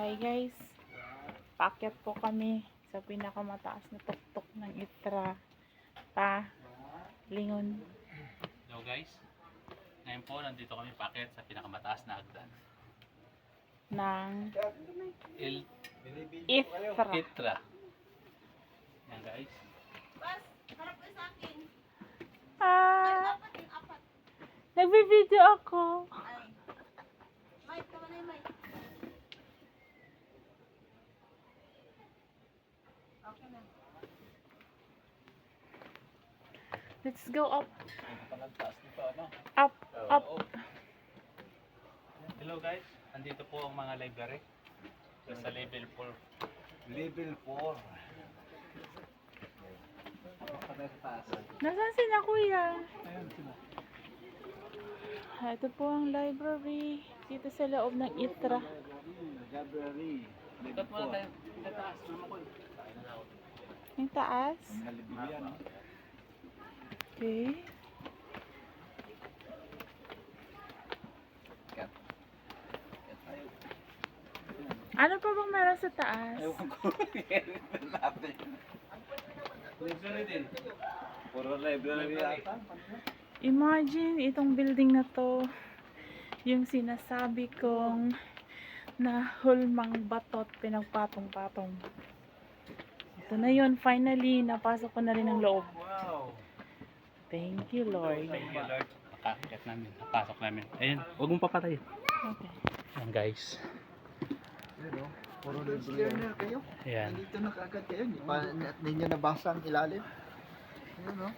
Hi guys, paakyat po kami sa pinakamataas na tuktok ng Itra, Lingon. Hello guys, ngayon po nandito kami paakyat sa pinakamataas na hagdan. Ng El Itra. Itra. Yan guys. Bas, harap mo sa akin. Ah, Apat yung apat. nagbi-video ako. Ay. Mike, tama na yung mic. Okay na. Let's go up, Taas dito, ano? up, up. Hello guys, nandito po ang mga library. Sa level 4. Level 4. Nasaan sila kuya? Ayun sila. Ito po ang library dito sa loob ng Itra. Library. Ikot muna tayo sa taas. Yung taas. Ang halibiyan, no? Okay. Kat. Ano pa bang meron sa taas? Ewan ko. Natin. Library din. Puro library yata. Imagine itong building na to, yung sinasabi kong na hulmang batot pinagpatong-patong. Ito na yun, finally, napasok ko na rin ang loob. Wow. Thank you, Lord. Thank you Lord. Nakaakyat namin, napasok namin. Ayun, huwag mong papatay. Okay. Yan guys. Pero, puro library kayo. Ayan. Nandito na kaagad kayo. Hindi pa ninyo nabasa ang ilalim. Ayun, no?